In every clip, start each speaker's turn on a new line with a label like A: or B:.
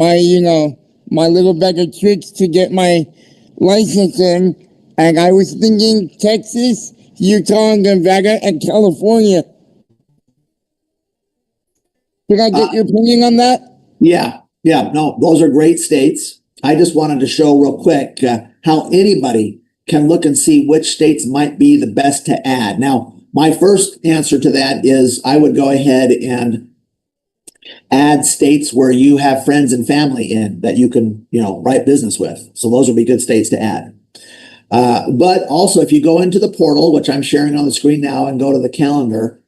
A: my little bag of tricks to get my license in. And I was thinking Texas, Utah, Nevada, and California. Can I get your opinion on that?
B: Yeah. No, those are great states. I just wanted to show real quick how anybody can look and see which states might be the best to add. Now, my first answer to that is I would go ahead and add states where you have friends and family in that you can, write business with. So those would be good states to add. But also, if you go into the portal, which I'm sharing on the screen now, and go to the calendar,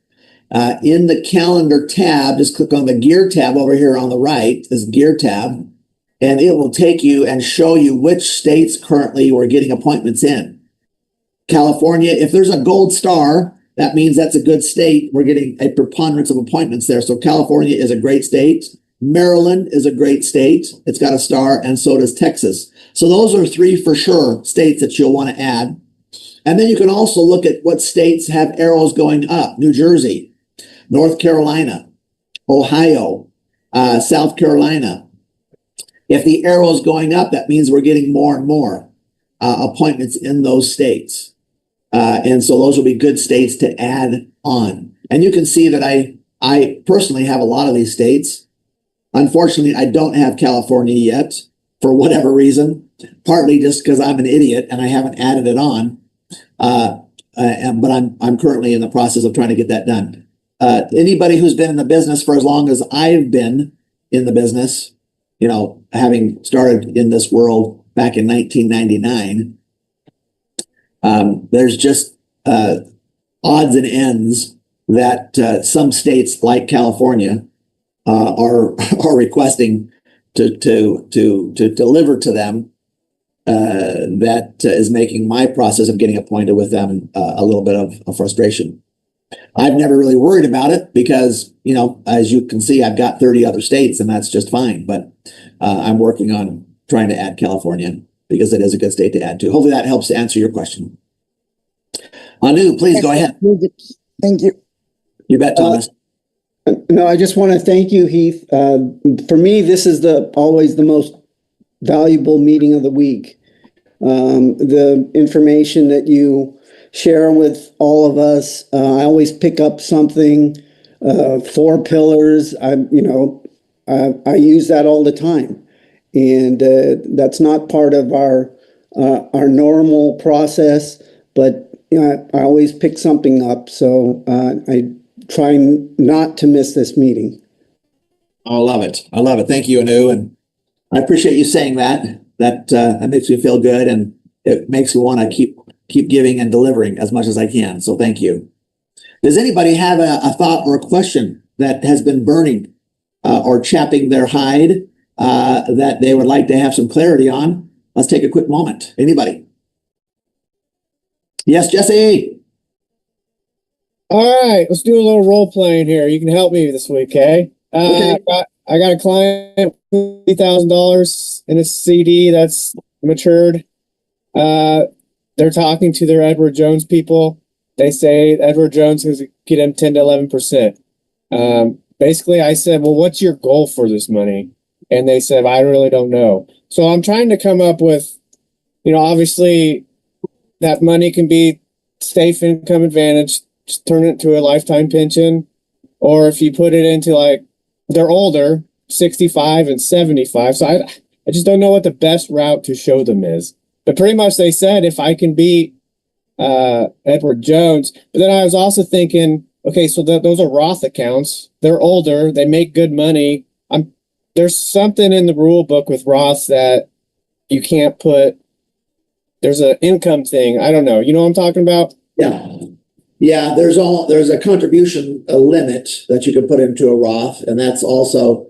B: in the calendar tab, just click on the gear tab over here on the right, this gear tab, and it will take you and show you which states currently we're getting appointments in. California, if there's a gold star, that means that's a good state. We're getting a preponderance of appointments there. So California is a great state. Maryland is a great state. It's got a star, and so does Texas. So those are 3 for sure states that you'll want to add. And then you can also look at what states have arrows going up. New Jersey, North Carolina, Ohio, South Carolina. If the arrow is going up, that means we're getting more and more appointments in those states. And so those will be good states to add on. And you can see that I personally have a lot of these states. Unfortunately, I don't have California yet for whatever reason, partly just because I'm an idiot and I haven't added it on. But I'm currently in the process of trying to get that done. Anybody who's been in the business for as long as I've been in the business, having started in this world back in 1999, there's just odds and ends that some states like California are requesting to deliver to them. That is making my process of getting appointed with them a little bit of frustration. I've never really worried about it because, as you can see, I've got 30 other states and that's just fine. But I'm working on trying to add California because it is a good state to add to. Hopefully that helps to answer your question. Anu, please go ahead.
A: Thank you.
B: You bet, Thomas.
C: No, I just want to thank you, Heath. For me, this is always the most valuable meeting of the week. The information that you share with all of us, I always pick up something. 4 pillars. I use that all the time, and that's not part of our normal process. But I always pick something up, so I try not to miss this meeting.
B: I love it. Thank you, Anu, and I appreciate you saying that. That makes me feel good, and it makes me want to keep giving and delivering as much as I can. So thank you. Does anybody have a thought or a question that has been burning or chapping their hide that they would like to have some clarity on? Let's take a quick moment. Anybody? Yes, Jesse.
D: All right, let's do a little role playing here. You can help me this week, okay?
B: Okay.
D: I got a client with $50,000 in a CD that's matured. They're talking to their Edward Jones people. They say Edward Jones is get him 10 to 11%. Basically, I said, well, what's your goal for this money? And they said, I really don't know. So I'm trying to come up with, obviously that money can be safe income advantage, just turn it to a lifetime pension. Or if you put it into they're older, 65 and 75. So I just don't know what the best route to show them is. But pretty much they said if I can beat Edward Jones. But then I was also thinking, okay, so those are Roth accounts. They're older. They make good money. There's something in the rule book with Roths that you can't put. There's an income thing. I don't know. You know what I'm talking about?
B: Yeah. There's a contribution limit that you can put into a Roth, and that's also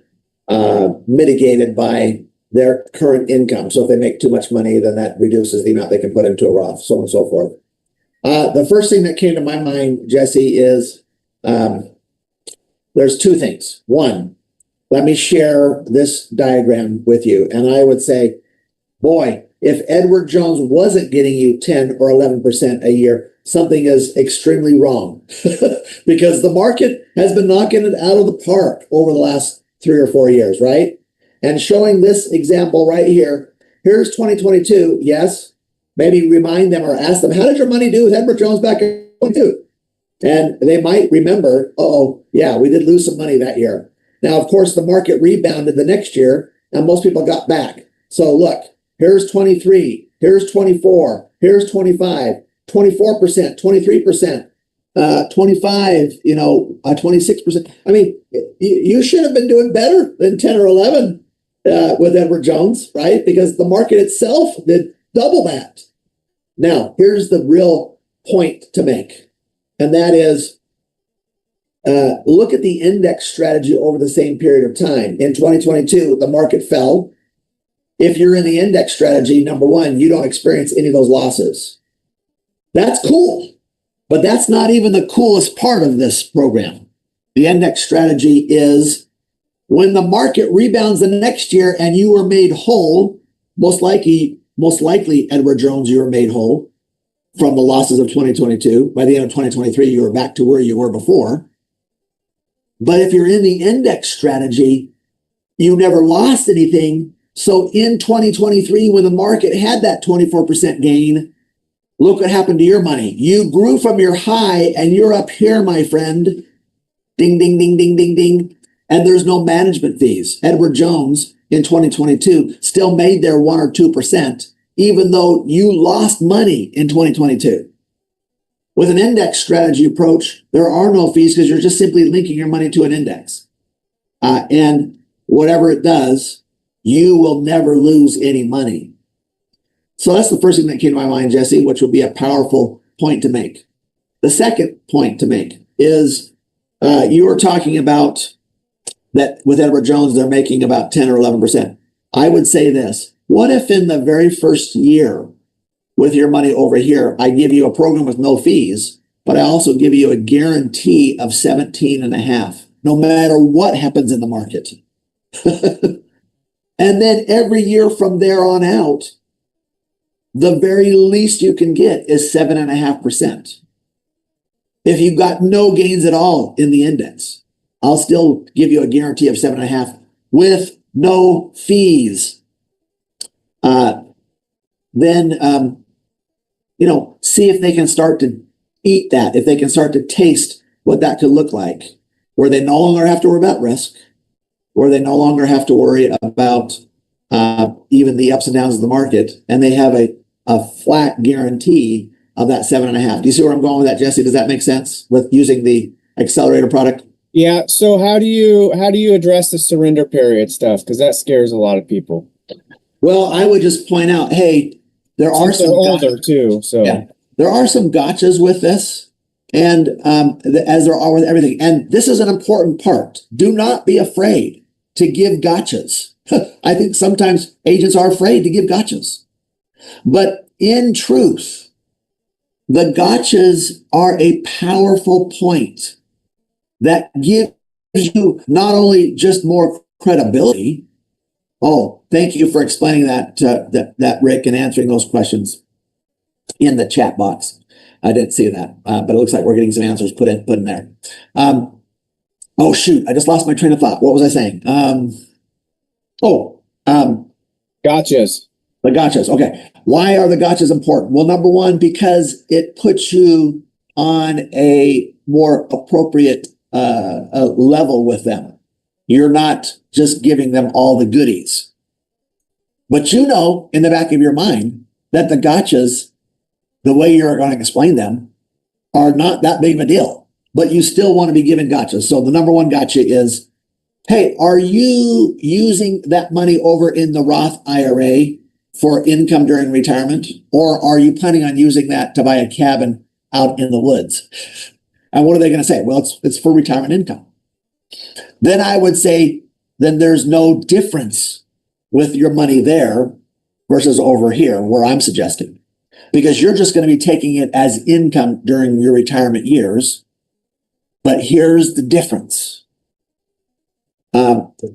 B: mitigated by their current income. So if they make too much money, then that reduces the amount they can put into a Roth, so on and so forth. The first thing that came to my mind, Jesse, is there's 2 things. One, let me share this diagram with you. And I would say, boy, if Edward Jones wasn't getting you 10 or 11% a year, something is extremely wrong because the market has been knocking it out of the park over the last 3 or 4 years, right? and showing this example right here. Here's 2022. Yes, maybe remind them or ask them, how did your money do with Edward Jones back in 22? And they might remember, oh, yeah, we did lose some money that year. Now, of course, the market rebounded the next year, and most people got back. So look, here's 23, here's 24, here's 25, 24%, 23%, 25, 26%. I mean, you should have been doing better than 10 or 11 with Edward Jones, right? Because the market itself did double that. Now, here's the real point to make. And that is, look at the index strategy over the same period of time. In 2022, the market fell. If you're in the index strategy, number one, you don't experience any of those losses. That's cool, but that's not even the coolest part of this program. The index strategy is when the market rebounds the next year and you were made whole, most likely, Edward Jones, you were made whole from the losses of 2022. By the end of 2023, you were back to where you were before. But if you're in the index strategy, you never lost anything. So in 2023, when the market had that 24% gain, look what happened to your money. You grew from your high and you're up here, my friend. Ding, ding, ding, ding, ding, ding. And there's no management fees. Edward Jones in 2022 still made their 1 or 2%. Even though you lost money in 2022. With an index strategy approach, there are no fees because you're just simply linking your money to an index. And whatever it does, you will never lose any money. So that's the first thing that came to my mind, Jesse, which would be a powerful point to make. The second point to make is you were talking about that with Edward Jones, they're making about 10 or 11%. I would say this. What if in the very first year with your money over here, I give you a program with no fees, but I also give you a guarantee of 17.5, no matter what happens in the market. And then every year from there on out, the very least you can get is 7.5%. If you've got no gains at all in the index, I'll still give you a guarantee of 7.5 with no fees. Then see if they can start to eat that, if they can start to taste what that could look like, where they no longer have to worry about risk, where they no longer have to worry about even the ups and downs of the market, and they have a flat guarantee of that 7.5. Do you see where I'm going with that, Jesse? Does that make sense with using the accelerator product?
D: Yeah. So how do you address the surrender period stuff? Because that scares a lot of people.
B: Well, I would just point out, hey, there are some
D: older too. So
B: yeah, there are some gotchas with this, and as there are with everything. And this is an important part. Do not be afraid to give gotchas. I think sometimes agents are afraid to give gotchas, but in truth, the gotchas are a powerful point that gives you not only just more credibility. Oh, thank you for explaining that, Rick, and answering those questions in the chat box. I didn't see that, but it looks like we're getting some answers put in there. Oh, shoot, I just lost my train of thought. What was I saying?
D: Gotchas.
B: The gotchas. Okay. Why are the gotchas important? Well, number one, because it puts you on a more appropriate level with them. You're not just giving them all the goodies. But you know in the back of your mind that the gotchas, the way you're going to explain them, are not that big of a deal. But you still want to be given gotchas. So the number one gotcha is, hey, are you using that money over in the Roth IRA for income during retirement? Or are you planning on using that to buy a cabin out in the woods? And what are they going to say? Well, it's for retirement income. Then I would say, then there's no difference with your money there versus over here, where I'm suggesting. Because you're just going to be taking it as income during your retirement years. But here's the difference.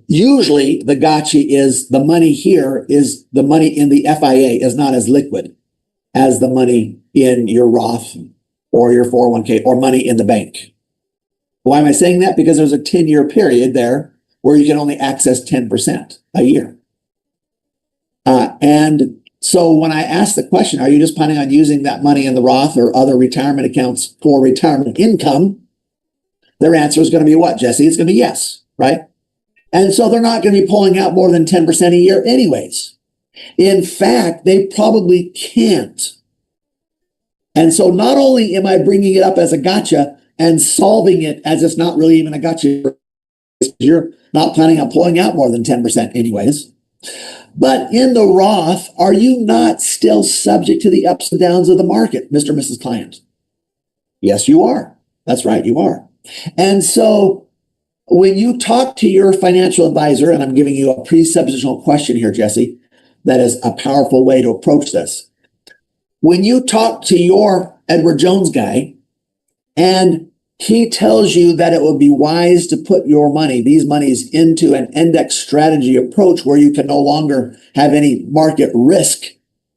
B: Usually the gotcha is the money here is the money in the FIA is not as liquid as the money in your Roth or your 401k or money in the bank. Why am I saying that? Because there's a 10-year period there where you can only access 10% a year. And so when I asked the question, are you just planning on using that money in the Roth or other retirement accounts for retirement income? Their answer is going to be what, Jesse? It's going to be yes, right? And so they're not going to be pulling out more than 10% a year anyways. In fact, they probably can't. And so not only am I bringing it up as a gotcha and solving it as it's not really even a gotcha, you're not planning on pulling out more than 10% anyways. But in the Roth, are you not still subject to the ups and downs of the market, Mr. and Mrs. Client? Yes, you are. That's right, you are. And so when you talk to your financial advisor, and I'm giving you a presuppositional question here, Jesse, that is a powerful way to approach this. When you talk to your Edward Jones guy, and he tells you that it would be wise to put your money, these monies, into an index strategy approach where you can no longer have any market risk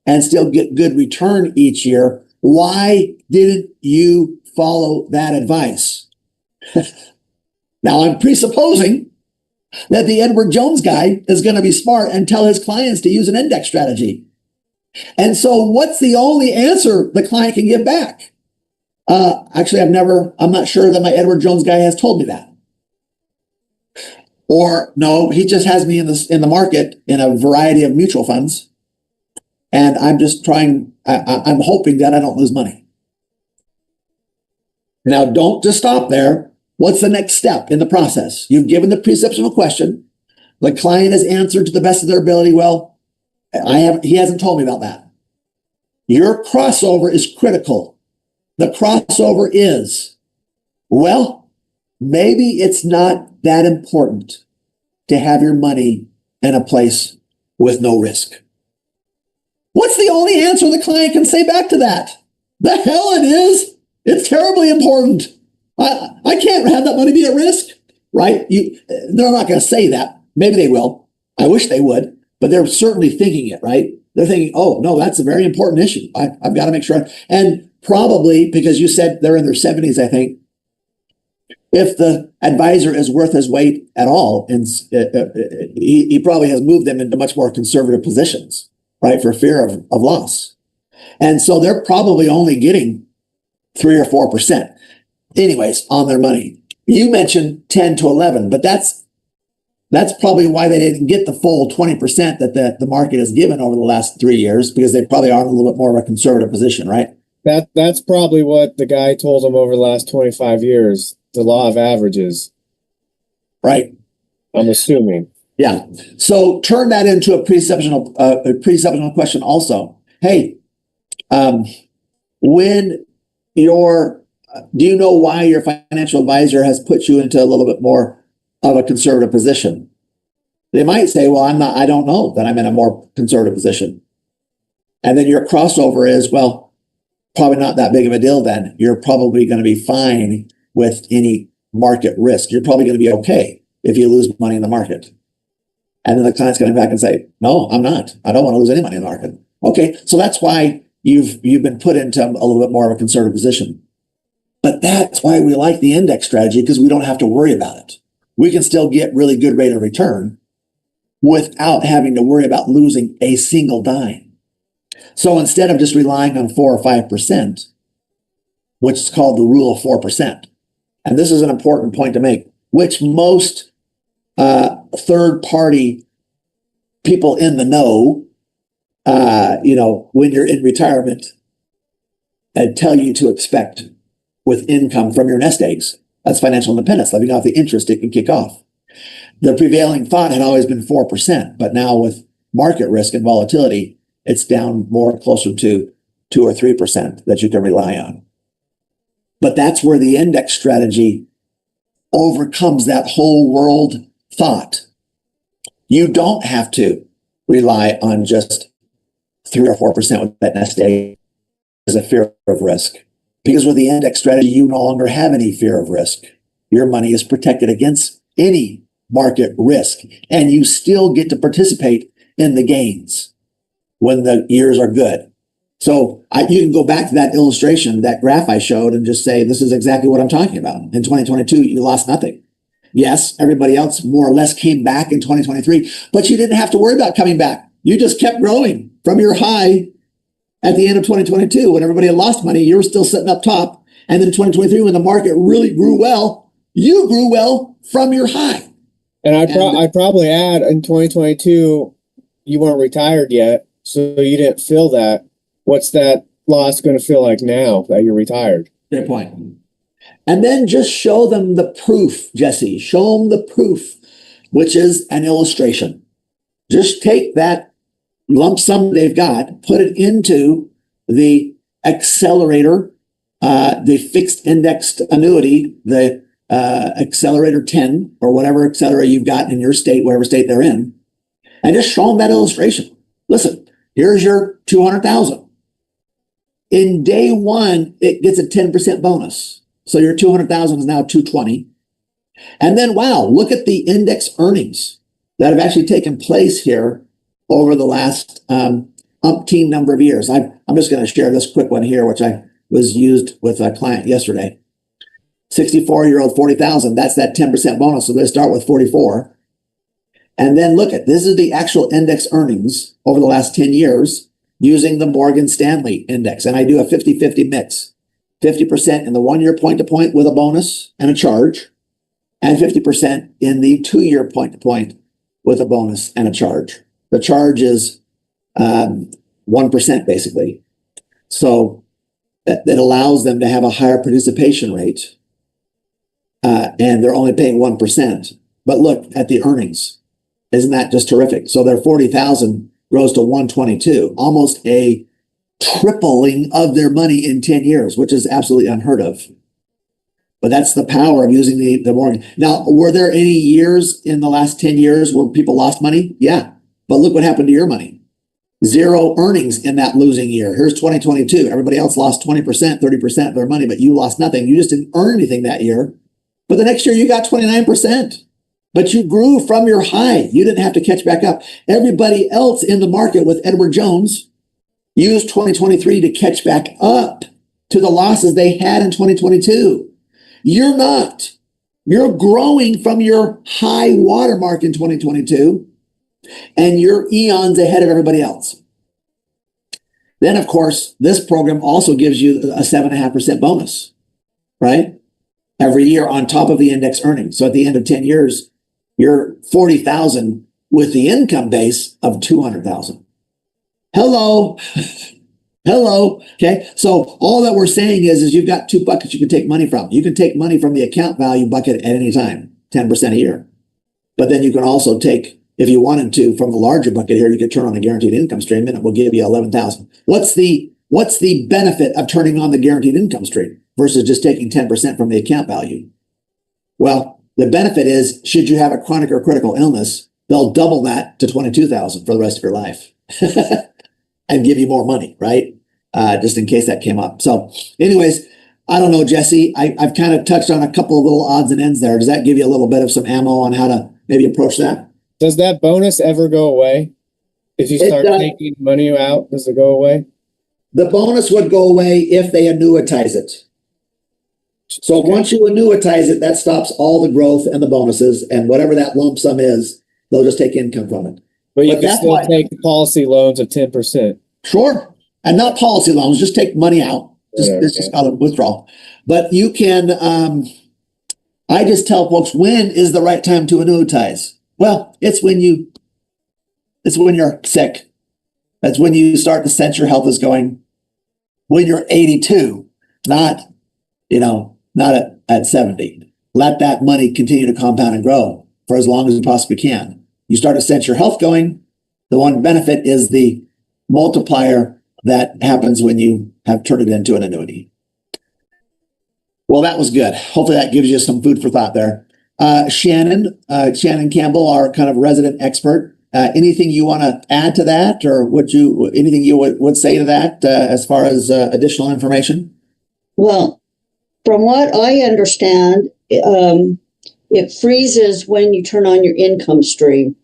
B: and still get good return each year, why didn't you follow that advice? Now, I'm presupposing that the Edward Jones guy is going to be smart and tell his clients to use an index strategy. And so what's the only answer the client can give back? Actually, I'm not sure that my Edward Jones guy has told me that. Or no, he just has me in the market in a variety of mutual funds. And I'm just I'm hoping that I don't lose money. Now, don't just stop there. What's the next step in the process? You've given the presuppositional question. The client has answered to the best of their ability. Well, he hasn't told me about that. Your crossover is critical. The crossover is, well, maybe it's not that important to have your money in a place with no risk. What's the only answer the client can say back to that? The hell it is. It's terribly important. I can't have that money be at risk, right? They're not going to say that. Maybe they will. I wish they would, but they're certainly thinking it, right? They're thinking, oh, no, that's a very important issue. I've got to make sure. And probably because you said they're in their 70s, I think, if the advisor is worth his weight at all, and he probably has moved them into much more conservative positions, right, for fear of loss. And so they're probably only getting 3 or 4%, anyways, on their money. You mentioned 10 to 11, but that's probably why they didn't get the full 20% that the market has given over the last 3 years, because they probably are in a little bit more of a conservative position, right?
D: That's probably what the guy told them over the last 25 years, the law of averages.
B: Right.
D: I'm assuming.
B: Yeah. So turn that into a presuppositional question also. Hey, do you know why your financial advisor has put you into a little bit more of a conservative position? They might say, well, I don't know that I'm in a more conservative position. And then your crossover is, well, probably not that big of a deal then. You're probably going to be fine with any market risk. You're probably going to be okay if you lose money in the market. And then the client's going to come back and say, no, I'm not. I don't want to lose any money in the market. Okay, so that's why you've been put into a little bit more of a conservative position. But that's why we like the index strategy, because we don't have to worry about it. We can still get really good rate of return without having to worry about losing a single dime. So instead of just relying on 4 or 5%, which is called the rule of 4%, and this is an important point to make, which most third-party people in the know, when you're in retirement, and tell you to expect with income from your nest eggs. That's financial independence, living off the interest it can kick off. The prevailing thought had always been 4%, but now with market risk and volatility, it's down more closer to 2 or 3% that you can rely on. But that's where the index strategy overcomes that whole world thought. You don't have to rely on just 3 or 4% with that nest egg as a fear of risk. Because with the index strategy, you no longer have any fear of risk. Your money is protected against any market risk, and you still get to participate in the gains when the years are good. So you can go back to that illustration, that graph I showed, and just say, this is exactly what I'm talking about. In 2022, you lost nothing. Yes, everybody else more or less came back in 2023, but you didn't have to worry about coming back. You just kept growing from your high at the end of 2022. When everybody had lost money, you were still sitting up top. And then in 2023, when the market really grew well, you grew well from your high.
D: And I'd probably add in 2022, you weren't retired yet, so you didn't feel that. What's that loss going to feel like now that you're retired?
B: Great point. And then just show them the proof, Jesse. Show them the proof, which is an illustration. Just take that lump sum they've got, put it into the accelerator, the fixed indexed annuity, the accelerator 10 or whatever accelerator you've got in your state, whatever state they're in, and just show them that illustration. Listen, here's your 200,000. In day one, it gets a 10% bonus. So your 200,000 is now 220. And then, wow, look at the index earnings that have actually taken place here over the last umpteen number of years. I'm just going to share this quick one here, which I was used with a client yesterday. 64-year-old, 40,000. That's that 10% bonus. So they start with 44. And then look at, this is the actual index earnings over the last 10 years using the Morgan Stanley index. And I do a 50-50 mix. 50% in the 1 year point to point with a bonus and a charge, and 50% in the 2 year point to point with a bonus and a charge. The charge is 1% basically. So that allows them to have a higher participation rate. And they're only paying 1%. But look at the earnings. Isn't that just terrific? So their 40,000 grows to 122, almost a tripling of their money in 10 years, which is absolutely unheard of. But that's the power of using the mortgage. Now, were there any years in the last 10 years where people lost money? Yeah. But look what happened to your money. Zero earnings in that losing year. Here's 2022. Everybody else lost 20%, 30% of their money, but you lost nothing. You just didn't earn anything that year. But the next year you got 29%. But you grew from your high. You didn't have to catch back up. Everybody else in the market with Edward Jones used 2023 to catch back up to the losses they had in 2022. You're not. You're growing from your high watermark in 2022, and you're eons ahead of everybody else. Then, of course, this program also gives you a 7.5% bonus, right? Every year on top of the index earnings. So at the end of 10 years, you're 40,000 with the income base of 200,000. Hello. Hello. Okay. So all that we're saying is you've got two buckets you can take money from. You can take money from the account value bucket at any time, 10% a year. But then you can also take, if you wanted to, from the larger bucket here, you could turn on a guaranteed income stream and it will give you 11,000. What's the benefit of turning on the guaranteed income stream versus just taking 10% from the account value? Well, the benefit is, should you have a chronic or critical illness, they'll double that to 22,000 for the rest of your life. And give you more money, right? Just in case that came up. So anyways, I don't know, Jesse, I've kind of touched on a couple of little odds and ends there. Does that give you a little bit of some ammo on how to maybe approach that?
D: Does that bonus ever go away? If you start taking money out, does it go away?
B: The bonus would go away if they annuitize it. So once you annuitize it, that stops all the growth and the bonuses, and whatever that lump sum is, they'll just take income from it.
D: But you can still take policy loans of 10%.
B: Sure. And not policy loans, just take money out. It's just called a withdrawal. But you can, I just tell folks, when is the right time to annuitize? Well, it's when you're sick. That's when you start to sense your health is going. When you're 82, not at 70. Let that money continue to compound and grow for as long as you possibly can. You start to sense your health going. The one benefit is the multiplier that happens when you have turned it into an annuity. Well, that was good. Hopefully that gives you some food for thought there. Shannon Campbell, our kind of resident expert. Anything you want to add to that, or anything you would say to that as far as additional information?
E: Well, from what I understand, it freezes when you turn on your income stream.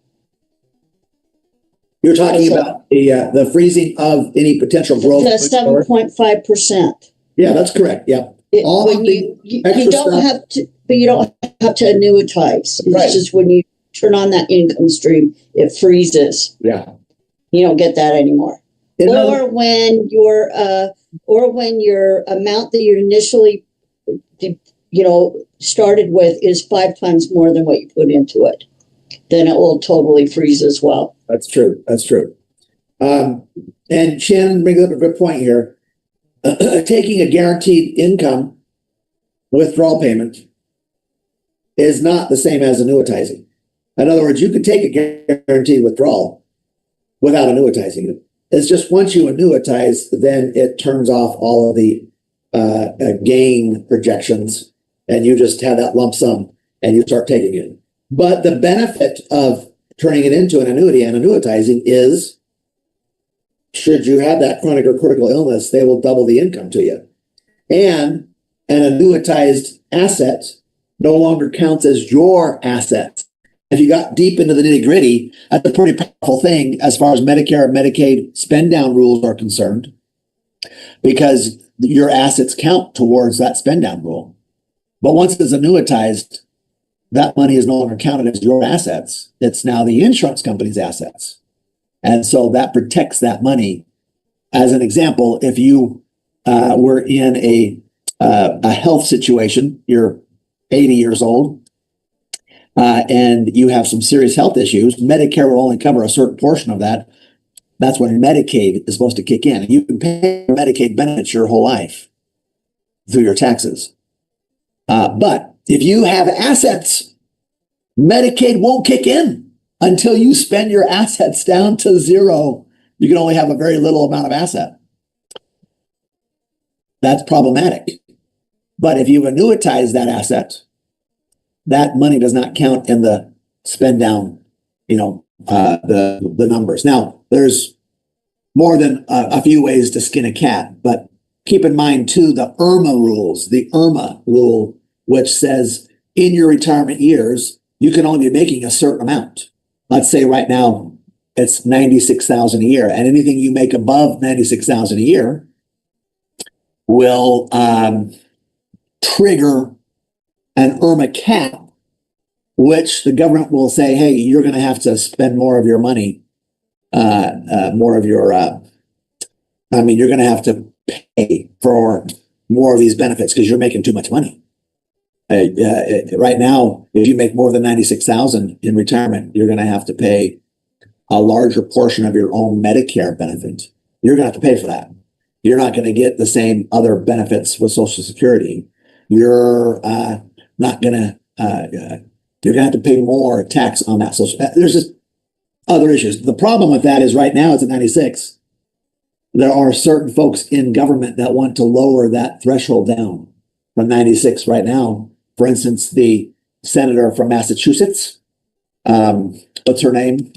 B: You're talking about the freezing of any potential growth.
E: The 7.5%.
B: Yeah, that's correct. Yeah.
E: You don't have to have to annuitize. It's
B: Right.
E: just when you turn on that income stream, it freezes.
B: Yeah.
E: You don't get that anymore.
B: In
E: Or
B: other-
E: when your amount that you initially, started with is 5 times more than what you put into it, then it will totally freeze as well.
B: That's true. That's true. And Shannon brings up a good point here. Taking a guaranteed income withdrawal payment is not the same as annuitizing. In other words, you could take a guaranteed withdrawal without annuitizing it. It's just once you annuitize, then it turns off all of the gain projections, and you just have that lump sum and you start taking it. But the benefit of turning it into an annuity and annuitizing is, should you have that chronic or critical illness, they will double the income to you. And an annuitized asset no longer counts as your asset. If you got deep into the nitty gritty, that's a pretty powerful thing as far as Medicare and Medicaid spend down rules are concerned, because your assets count towards that spend down rule. But once it's annuitized, that money is no longer counted as your assets. It's now the insurance company's assets. And so that protects that money. As an example, if you were in a health situation, you're 80 years old, and you have some serious health issues, Medicare will only cover a certain portion of that. That's when Medicaid is supposed to kick in. And you can pay Medicaid benefits your whole life through your taxes. But if you have assets, Medicaid won't kick in until you spend your assets down to zero. You can only have a very little amount of asset. That's problematic. But if you've annuitized that asset, that money does not count in the spend down, the numbers. Now, there's more than a few ways to skin a cat, but keep in mind too, the IRMA rule, which says in your retirement years, you can only be making a certain amount. Let's say right now it's $96,000 a year, and anything you make above $96,000 a year will trigger an IRMA cap, which the government will say, hey, you're going to have to spend more of your money, you're going to have to pay for more of these benefits because you're making too much money. Right now, if you make more than $96,000 in retirement, you're going to have to pay a larger portion of your own Medicare benefit. You're going to have to pay for that. You're not going to get the same other benefits with Social Security. You're not going to, you're going to have to pay more tax on that. So there's just other issues. The problem with that is right now it's at 96. There are certain folks in government that want to lower that threshold down from 96 right now. For instance, the senator from Massachusetts, what's her name?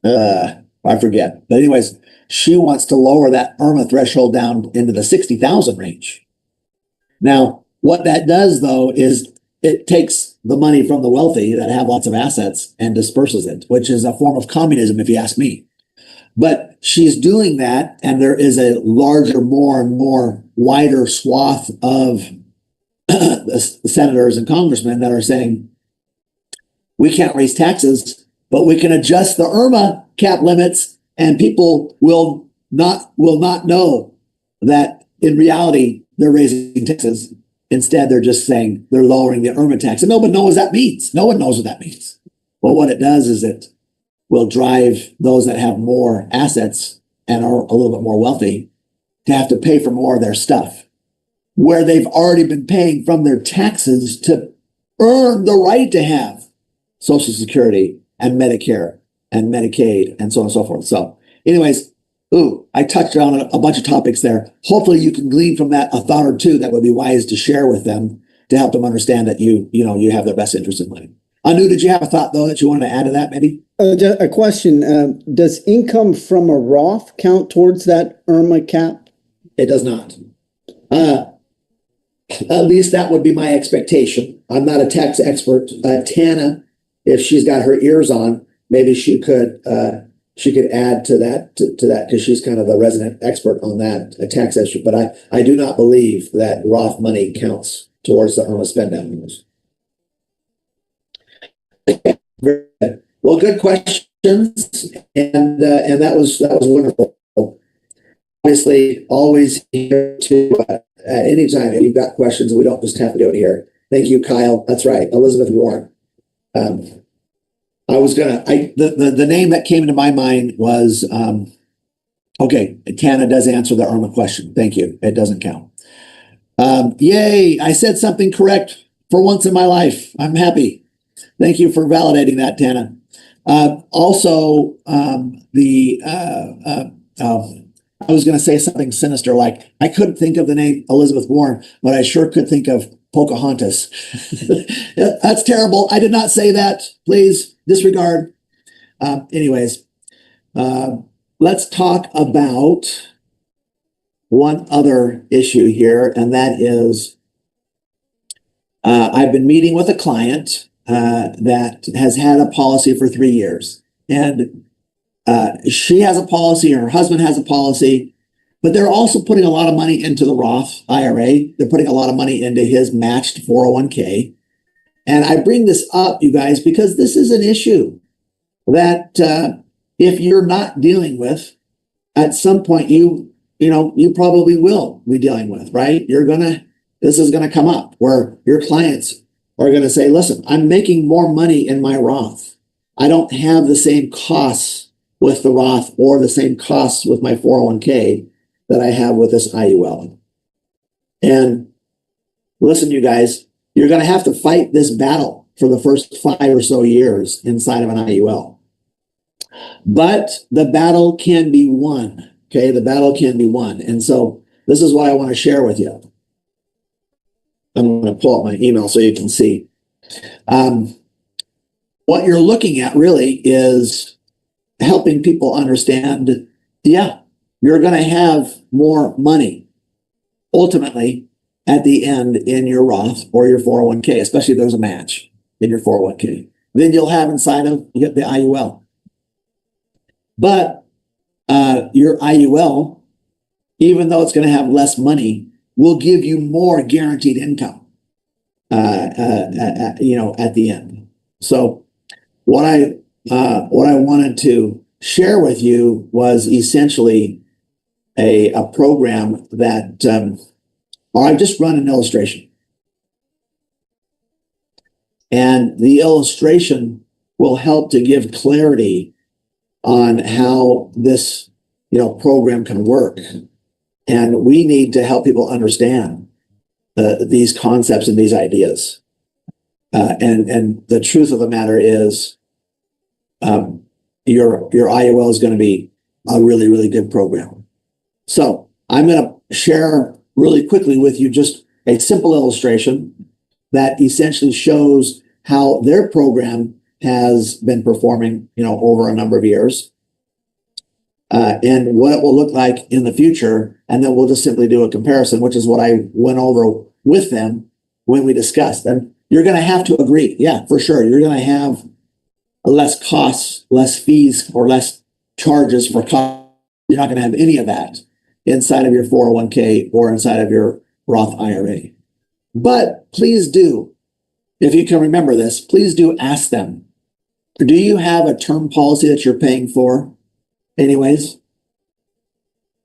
B: I forget. But anyways, she wants to lower that IRMA threshold down into the 60,000 range. Now, what that does though is it takes the money from the wealthy that have lots of assets and disperses it, which is a form of communism, if you ask me. But she's doing that, and there is a larger, more and more wider swath of the senators and congressmen that are saying, we can't raise taxes, but we can adjust the IRMA cap limits, and people will not know that in reality they're raising taxes. Instead, they're just saying they're lowering the IRMA tax, and nobody knows what that means. No one knows what that means. But what it does is it will drive those that have more assets and are a little bit more wealthy to have to pay for more of their stuff, where they've already been paying from their taxes to earn the right to have Social Security and Medicare and Medicaid and so on and so forth. So anyways, I touched on a bunch of topics there. Hopefully you can glean from that a thought or two that would be wise to share with them to help them understand that you have their best interest in mind. Anu, did you have a thought though that you wanted to add to that maybe?
C: A question, does income from a Roth count towards that IRMA cap?
B: It does not. At least that would be my expectation. I'm not a tax expert. Tana, if she's got her ears on, maybe she could add to that because she's kind of the resident expert on that, a tax issue. But I do not believe that Roth money counts towards the IRMA spend down rules. Very good. Well, good questions, and that was wonderful. Obviously, always here to anytime if you've got questions, we don't just have to do it here. Thank you, Kyle. That's right, Elizabeth Warren. The name that came into my mind was okay. Tana does answer the Irma question. Thank you. It doesn't count. Yay! I said something correct for once in my life. I'm happy. Thank you for validating that, Tana. Also, I was going to say something sinister, like I couldn't think of the name Elizabeth Warren, but I sure could think of Pocahontas. That's terrible. I did not say that. Please disregard. Anyways, let's talk about one other issue here, and that is I've been meeting with a client that has had a policy for 3 years, and she has a policy, her husband has a policy, but they're also putting a lot of money into the Roth IRA. They're putting a lot of money into his matched 401k. And I bring this up, you guys, because this is an issue that if you're not dealing with, at some point you probably will be dealing with, right? This is gonna come up where your clients are gonna say, listen, I'm making more money in my Roth. I don't have the same costs with the Roth or the same costs with my 401k that I have with this IUL. And listen, you guys, you're going to have to fight this battle for the first 5 or so years inside of an IUL. But the battle can be won. Okay, the battle can be won. And so this is what I want to share with you. I'm going to pull up my email so you can see. What you're looking at really is helping people understand, yeah, you're going to have more money ultimately at the end in your Roth or your 401k, especially if there's a match in your 401k. Then you'll have inside of the IUL. But your IUL, even though it's going to have less money, will give you more guaranteed income at the end. So what I wanted to share with you was essentially a program that I've just run an illustration. And the illustration will help to give clarity on how this program can work. And we need to help people understand these concepts and these ideas. And the truth of the matter is, your IUL is going to be a really, really good program. So I'm going to share really quickly with you just a simple illustration that essentially shows how their program has been performing, over a number of years, and what it will look like in the future. And then we'll just simply do a comparison, which is what I went over with them when we discussed. And you're going to have to agree. Yeah, for sure. You're going to have less costs, less fees, or less charges for costs. You're not going to have any of that inside of your 401k or inside of your Roth IRA. But please do, if you can remember this, please do ask them, do you have a term policy that you're paying for anyways?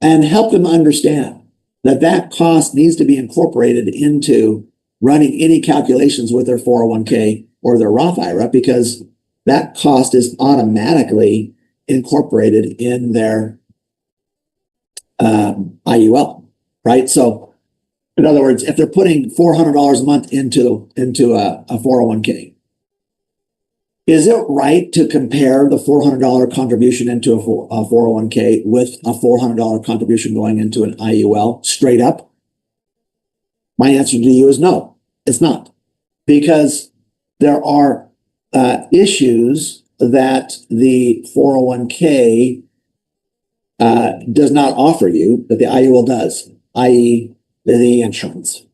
B: And help them understand that that cost needs to be incorporated into running any calculations with their 401k or their Roth IRA, because that cost is automatically incorporated in their IUL, right? So in other words, if they're putting $400 a month into a 401k, is it right to compare the $400 contribution into a 401k with a $400 contribution going into an IUL straight up? My answer to you is no, it's not, because there are issues that the 401k does not offer you, that the IUL does, i.e. the insurance.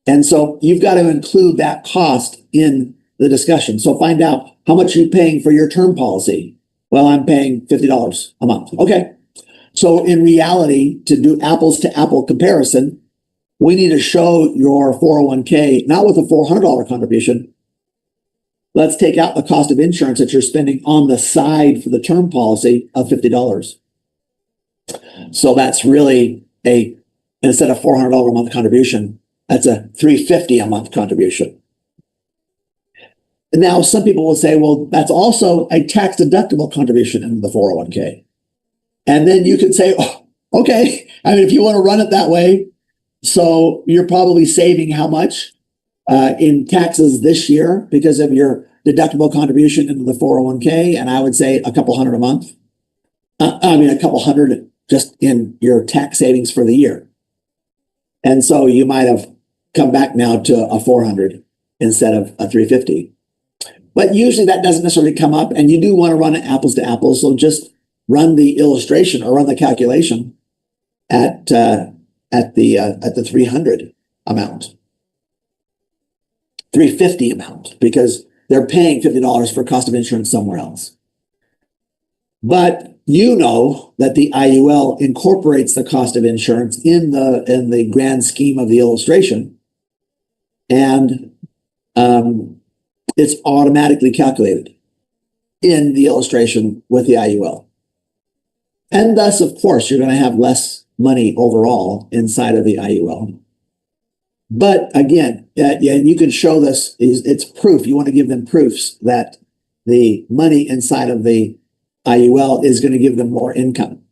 B: And so you've got to include that cost in the discussion. So find out how much you're paying for your term policy. Well, I'm paying $50 a month. Okay. So in reality, to do apples to apple comparison, we need to show your 401k, not with a $400 contribution, let's take out the cost of insurance that you're spending on the side for the term policy of $50. So that's really instead of $400 a month contribution, that's a $350 a month contribution. And now some people will say, well, that's also a tax deductible contribution into the 401k. And then you could say, oh, okay, I mean, if you want to run it that way, so you're probably saving how much in taxes this year because of your deductible contribution into the 401k? And I would say a couple hundred a month. A couple hundred just in your tax savings for the year. And so you might have come back now to a 400 instead of a 350. But usually that doesn't necessarily come up, and you do want to run it apples to apples. So just run the illustration or run the calculation at the 300 amount, 350 amount, because they're paying $50 for cost of insurance somewhere else. But you know that the IUL incorporates the cost of insurance in the grand scheme of the illustration, and it's automatically calculated in the illustration with the IUL. And thus, of course, you're going to have less money overall inside of the IUL. But again, you can show this, it's proof. You want to give them proofs that the money inside of the IUL is going to give them more income.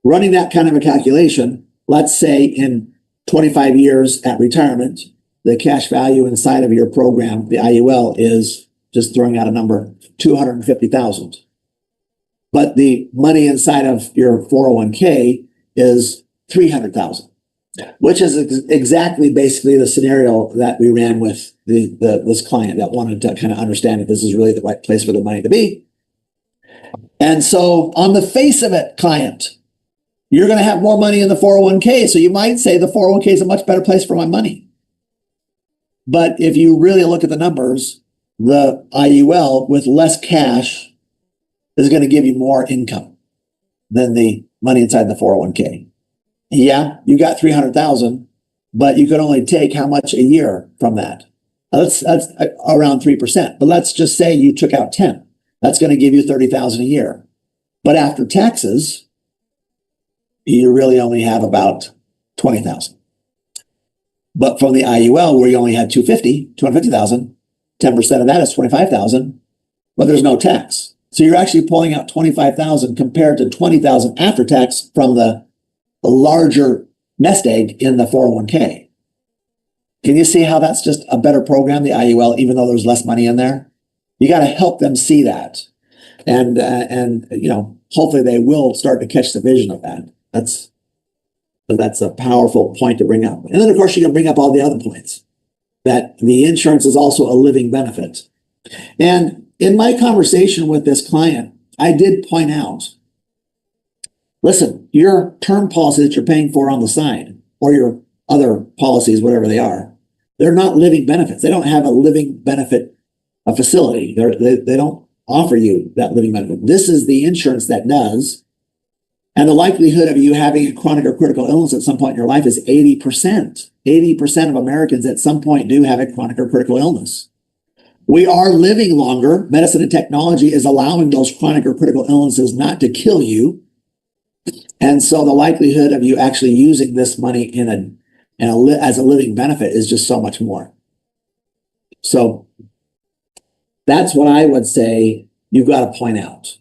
B: Running that kind of a calculation, let's say in 25 years at retirement, the cash value inside of your program, the IUL, is, just throwing out a number, $250,000. But the money inside of your 401k is $300,000, which is exactly basically the scenario that we ran with this client that wanted to kind of understand if this is really the right place for the money to be. And so on the face of it, client, you're going to have more money in the 401k. So you might say the 401k is a much better place for my money. But if you really look at the numbers, the IUL with less cash is going to give you more income than the money inside the 401k. Yeah, you got 300,000, but you could only take how much a year from that? That's around 3%. But let's just say you took out 10. That's going to give you 30,000 a year. But after taxes, you really only have about 20,000. But from the IUL, where you only had 250,000, 10% of that is 25,000, but there's no tax. So you're actually pulling out 25,000 compared to 20,000 after tax from the larger nest egg in the 401k. Can you see how that's just a better program, the IUL, even though there's less money in there? You got to help them see that. And hopefully they will start to catch the vision of that. That's a powerful point to bring up. And then, of course, you can bring up all the other points, that the insurance is also a living benefit. And in my conversation with this client, I did point out, listen, your term policy that you're paying for on the side, or your other policies, whatever they are, they're not living benefits. They don't have a living benefit, a facility. They don't offer you that living benefit. This is the insurance that does. And the likelihood of you having a chronic or critical illness at some point in your life is 80%. 80% of Americans at some point do have a chronic or critical illness. We are living longer. Medicine and technology is allowing those chronic or critical illnesses not to kill you. And so the likelihood of you actually using this money as a living benefit is just so much more. So that's what I would say you've got to point out.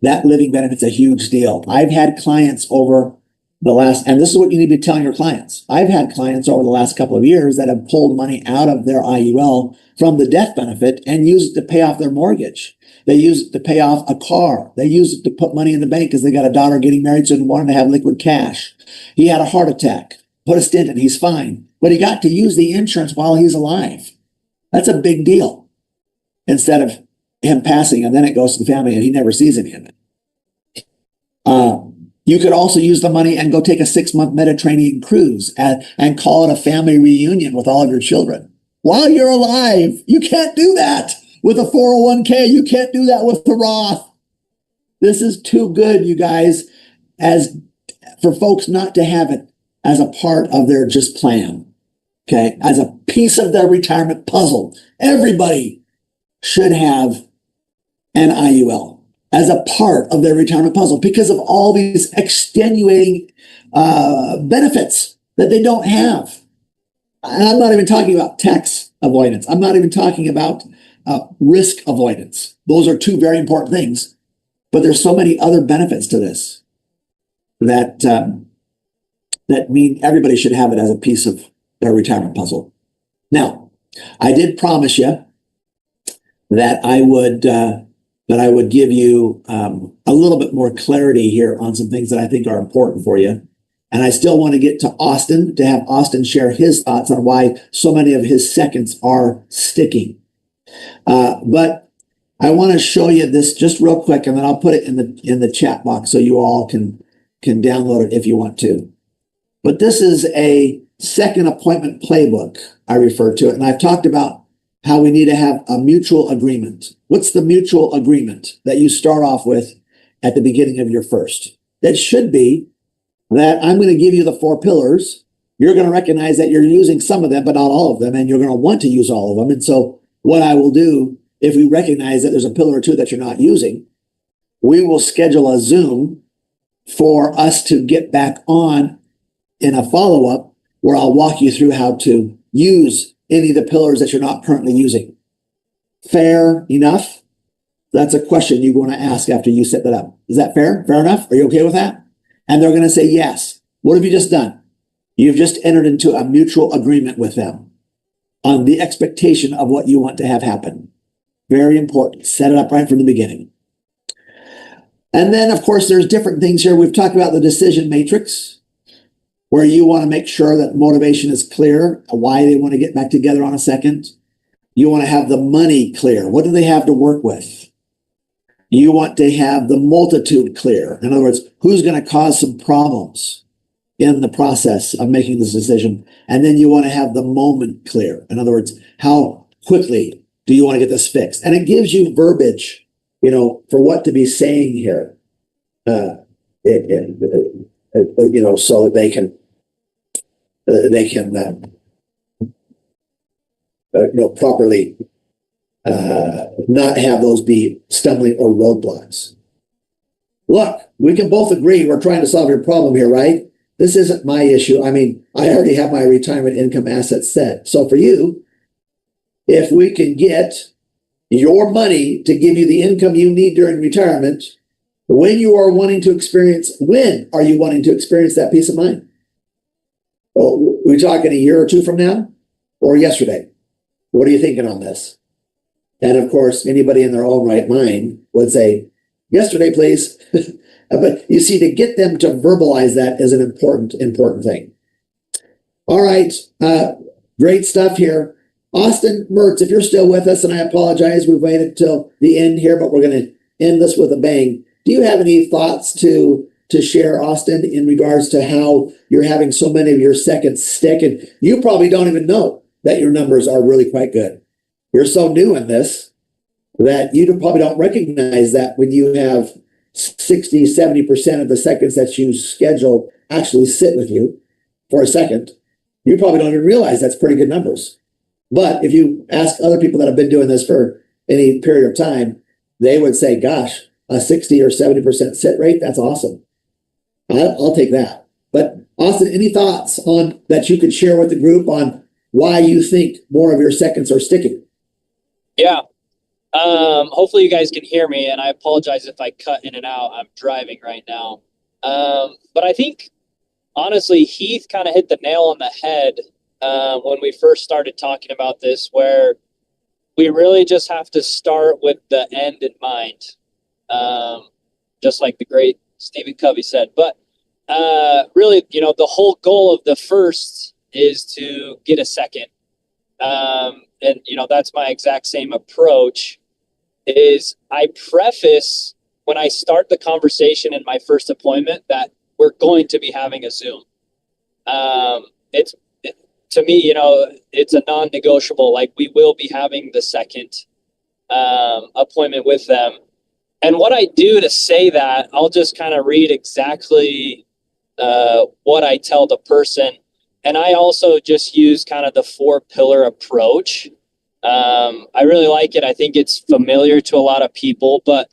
B: That living benefit's a huge deal. I've had clients over the last, and this is what you need to be telling your clients. I've had clients over the last couple of years that have pulled money out of their IUL from the death benefit and used it to pay off their mortgage. They use it to pay off a car. They use it to put money in the bank because they got a daughter getting married, so they wanted to have liquid cash. He had a heart attack, put a stent in, he's fine. But he got to use the insurance while he's alive. That's a big deal. Instead of him passing, and then it goes to the family and he never sees any of it. You could also use the money and go take a 6-month Mediterranean cruise and call it a family reunion with all of your children while you're alive. You can't do that with a 401k. You can't do that with the Roth. This is too good, you guys, as for folks not to have it as a part of their just plan. okay, as a piece of their retirement puzzle. Everybody should have an IUL as a part of their retirement puzzle because of all these extenuating benefits that they don't have. And I'm not even talking about tax avoidance. I'm not even talking about risk avoidance. Those are two very important things. But there's so many other benefits to this that that mean everybody should have it as a piece of their retirement puzzle. Now, I did promise you that I would give you a little bit more clarity here on some things that I think are important for you. And I still want to get to Austin to have Austin share his thoughts on why so many of his seconds are sticking. But I want to show you this just real quick, and then I'll put it in the chat box so you all can download it if you want to. But this is a second appointment playbook, I refer to it. And I've talked about how we need to have a mutual agreement. What's the mutual agreement that you start off with at the beginning of your first? That should be that I'm going to give you the 4 pillars. You're going to recognize that you're using some of them, but not all of them. And you're going to want to use all of them. And so what I will do, if we recognize that there's a pillar or two that you're not using, we will schedule a Zoom for us to get back on in a follow-up where I'll walk you through how to use any of the pillars that you're not currently using. Fair enough? That's a question you want to ask after you set that up. Is that fair? Fair enough? Are you okay with that? And they're going to say yes. What have you just done? You've just entered into a mutual agreement with them on the expectation of what you want to have happen. Very important. Set it up right from the beginning. And then, of course, there's different things here. We've talked about the decision matrix, where you want to make sure that motivation is clear, why they want to get back together on a second. You want to have the money clear. What do they have to work with? You want to have the multitude clear. In other words, who's going to cause some problems in the process of making this decision? And then you want to have the moment clear. In other words, how quickly do you want to get this fixed? And it gives you verbiage, for what to be saying here, so that they can properly not have those be stumbling or roadblocks. Look, we can both agree we're trying to solve your problem here, right? This isn't my issue. I mean, I already have my retirement income assets set. So for you, if we can get your money to give you the income you need during retirement, when are you wanting to experience that peace of mind? Oh, we're talking a year or two from now or yesterday? What are you thinking on this? And of course, anybody in their own right mind would say, yesterday, please. But you see, to get them to verbalize that is an important thing. All right. Great stuff here. Austin Mertz, if you're still with us, and I apologize, we've waited till the end here, but we're going to end this with a bang. Do you have any thoughts to share, Austin, in regards to how you're having so many of your seconds stick? And you probably don't even know that your numbers are really quite good. You're so new in this that you probably don't recognize that when you have 60, 70% of the seconds that you schedule actually sit with you for a second. You probably don't even realize that's pretty good numbers. But if you ask other people that have been doing this for any period of time, they would say, gosh, a 60 or 70% sit rate, that's awesome. I'll take that. But Austin, any thoughts on that you could share with the group on why you think more of your seconds are sticking?
F: Yeah. Hopefully you guys can hear me, and I apologize if I cut in and out. I'm driving right now. But I think, honestly, Heath kind of hit the nail on the head when we first started talking about this, where we really just have to start with the end in mind, just like the great Stephen Covey said. But really, the whole goal of the first is to get a second. And, that's my exact same approach. Is I preface when I start the conversation in my first appointment that we're going to be having a Zoom. To me, it's a non-negotiable. Like, we will be having the second appointment with them. And what I do to say that, I'll just kind of read exactly what I tell the person. And I also just use kind of the 4-pillar approach. I really like it. I think it's familiar to a lot of people, but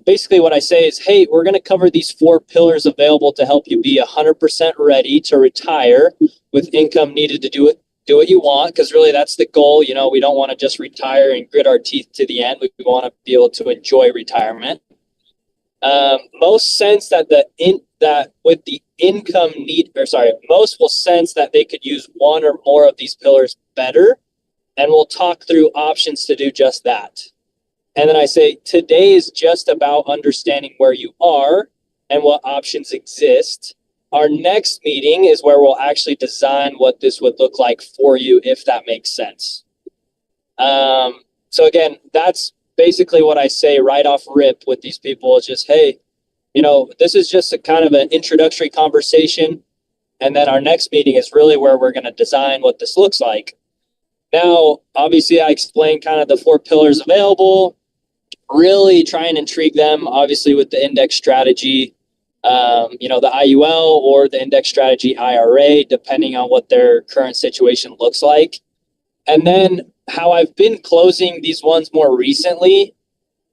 F: basically what I say is, hey, we're going to cover these 4 pillars available to help you be 100% ready to retire with income needed to do what you want. Because really that's the goal. You know, we don't want to just retire and grit our teeth to the end. We want to be able to enjoy retirement. Most sense that with the income need, most will sense that they could use one or more of these pillars better. And we'll talk through options to do just that. And then I say, today is just about understanding where you are and what options exist. Our next meeting is where we'll actually design what this would look like for you, if that makes sense. So again, that's basically what I say right off rip with these people is just, hey, you know, this is just a kind of an introductory conversation. And then our next meeting is really where we're going to design what this looks like. Now, obviously, I explained kind of the 4 pillars available, really try and intrigue them, obviously, with the index strategy, you know, the IUL or the index strategy IRA, depending on what their current situation looks like. And then how I've been closing these ones more recently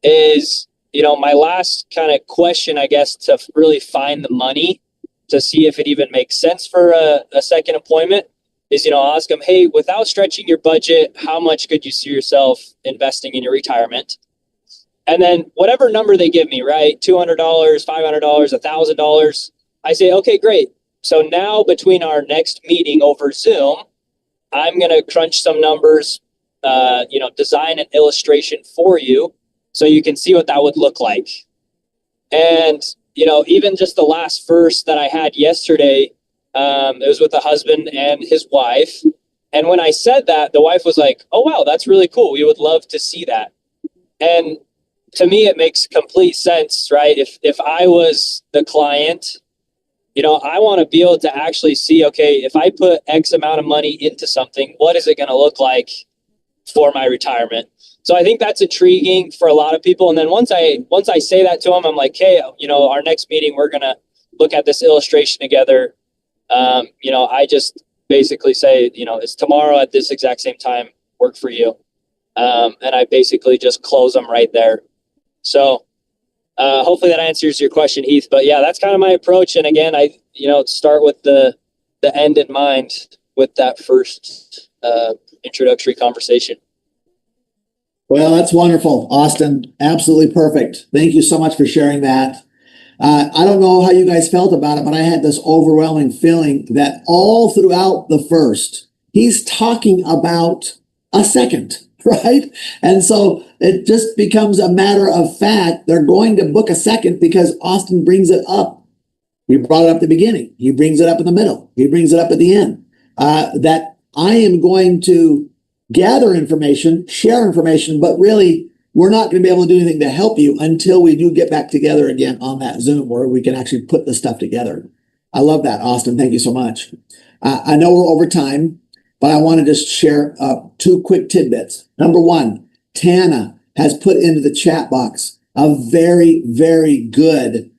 F: is, you know, my last kind of question, I guess, to really find the money to see if it even makes sense for a second appointment is, you know, ask them, hey, without stretching your budget, how much could you see yourself investing in your retirement? And then whatever number they give me, right? $200, $500, $1,000. I say, okay, great. So now between our next meeting over Zoom, I'm going to crunch some numbers, you know, design an illustration for you so you can see what that would look like. And, you know, even just the last verse that I had yesterday, it was with a husband and his wife. And when I said that, the wife was like, oh, wow, that's really cool. We would love to see that. And to me, it makes complete sense, right? If I was the client, you know, I want to be able to actually see, okay, if I put X amount of money into something, what is it going to look like for my retirement? So I think that's intriguing for a lot of people. And then once I say that to them, I'm like, hey, you know, our next meeting, we're going to look at this illustration together. You know, I just basically say, you know, it's tomorrow at this exact same time, work for you. And I basically just close them right there. So hopefully that answers your question, Heath. But yeah, that's kind of my approach. And again, I, you know, start with the end in mind with that first introductory conversation.
B: Well, that's wonderful, Austin. Absolutely perfect. Thank you so much for sharing that. I don't know how you guys felt about it, but I had this overwhelming feeling that all throughout the first, he's talking about a second, right? And so it just becomes a matter of fact. They're going to book a second because Austin brings it up. He brought it up at the beginning. He brings it up in the middle. He brings it up at the end. That I am going to gather information, share information, but really we're not going to be able to do anything to help you until we do get back together again on that Zoom where we can actually put the stuff together. I love that, Austin. Thank you so much. I know we're over time, but I want to just share 2 quick tidbits. Number 1, Tana has put into the chat box a very, very good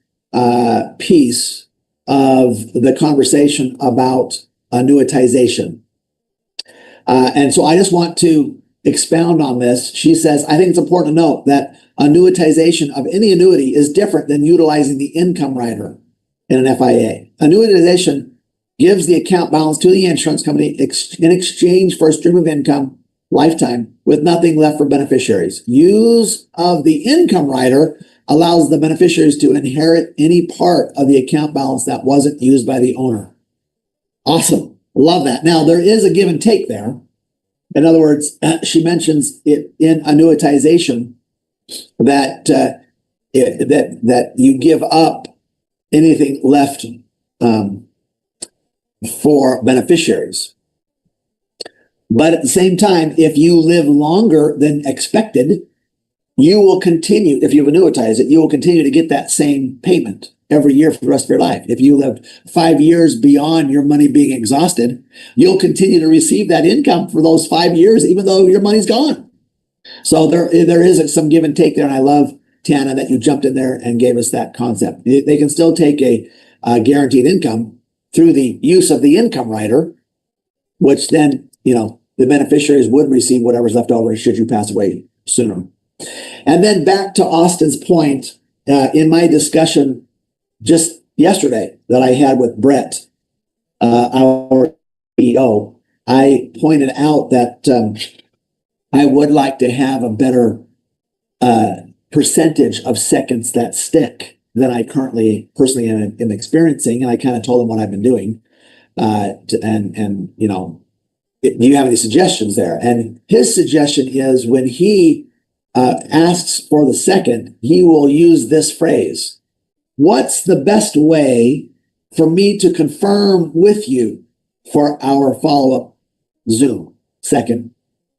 B: piece of the conversation about annuitization. And so I just want to expound on this. She says, I think it's important to note that annuitization of any annuity is different than utilizing the income rider in an FIA. Annuitization gives the account balance to the insurance company in exchange for a stream of income lifetime with nothing left for beneficiaries. Use of the income rider allows the beneficiaries to inherit any part of the account balance that wasn't used by the owner. Awesome. Love that. Now, there is a give and take there. In other words, she mentions it in annuitization that that you give up anything left for beneficiaries. But at the same time, if you live longer than expected, you will continue, if you annuitize it, you will continue to get that same payment every year for the rest of your life. If you lived 5 years beyond your money being exhausted, you'll continue to receive that income for those 5 years, even though your money's gone. So there is some give and take there. And I love, Tana, that you jumped in there and gave us that concept. They can still take a guaranteed income through the use of the income rider, which then, the beneficiaries would receive whatever's left over should you pass away sooner. And then back to Austin's point, in my discussion just yesterday that I had with Brett, our CEO, I pointed out that I would like to have a better percentage of seconds that stick than I currently personally am experiencing. And I kind of told him what I've been doing. Do you have any suggestions there? And his suggestion is when he asks for the second, he will use this phrase: what's the best way for me to confirm with you for our follow-up Zoom second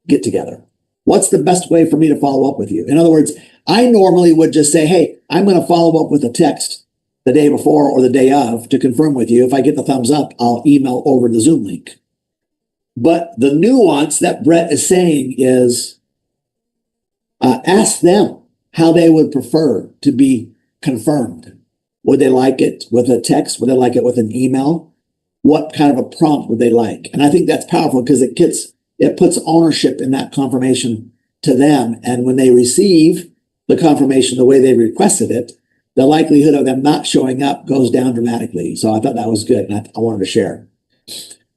B: get together? What's the best way for me to follow up with you? In other words, I normally would just say, hey, I'm going to follow up with a text the day before or the day of to confirm with you. If I get the thumbs up, I'll email over the Zoom link. But the nuance that Brett is saying is ask them how they would prefer to be confirmed. Would they like it with a text? Would they like it with an email? What kind of a prompt would they like? And I think that's powerful because it puts ownership in that confirmation to them. And when they receive the confirmation the way they requested it, the likelihood of them not showing up goes down dramatically. So I thought that was good, and I wanted to share.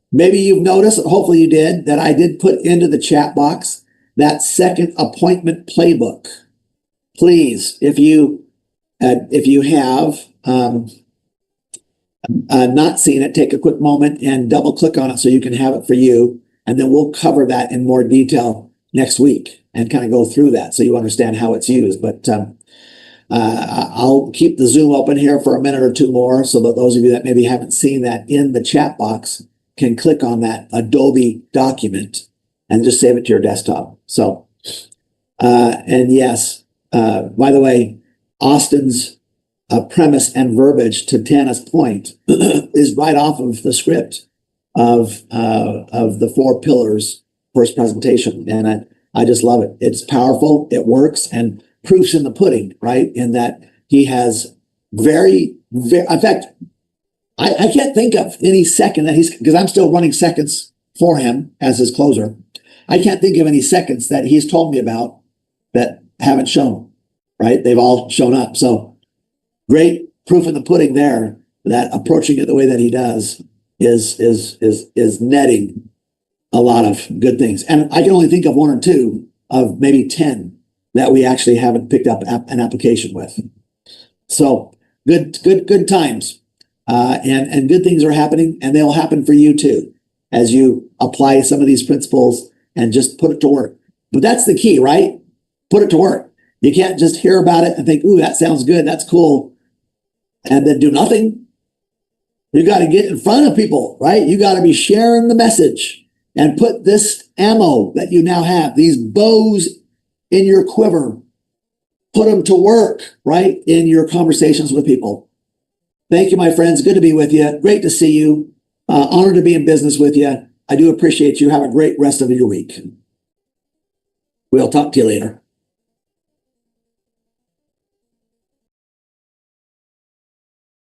B: Maybe you've noticed, hopefully you did, that I did put into the chat box that second appointment playbook. Please, if you have not seen it, take a quick moment and double click on it so you can have it for you. And then we'll cover that in more detail next week and kind of go through that so you understand how it's used. But I'll keep the Zoom open here for a minute or two more so that those of you that maybe haven't seen that in the chat box can click on that Adobe document and just save it to your desktop. So, and yes, by the way, Austin's premise and verbiage to Tana's point is right off of the script of the 4 pillars for his presentation. And I just love it. It's powerful. It works, and proof's in the pudding, right? In that he has very, in fact, I can't think of any second that because I'm still running seconds for him as his closer. I can't think of any seconds that he's told me about that haven't shown, right? They've all shown up. So great proof in the pudding there that approaching it the way that he does is netting a lot of good things. And I can only think of 1 or 2 of maybe 10 that we actually haven't picked up an application with. So good times. And good things are happening, and they'll happen for you too, as you apply some of these principles and just put it to work. But that's the key, right? Put it to work. You can't just hear about it and think, ooh, that sounds good, that's cool, and then do nothing. You got to get in front of people, right? You got to be sharing the message and put this ammo that you now have, these bows in your quiver, put them to work, right? In your conversations with people. Thank you, my friends. Good to be with you. Great to see you. Honored to be in business with you. I do appreciate you. Have a great rest of your week. We'll talk to you later.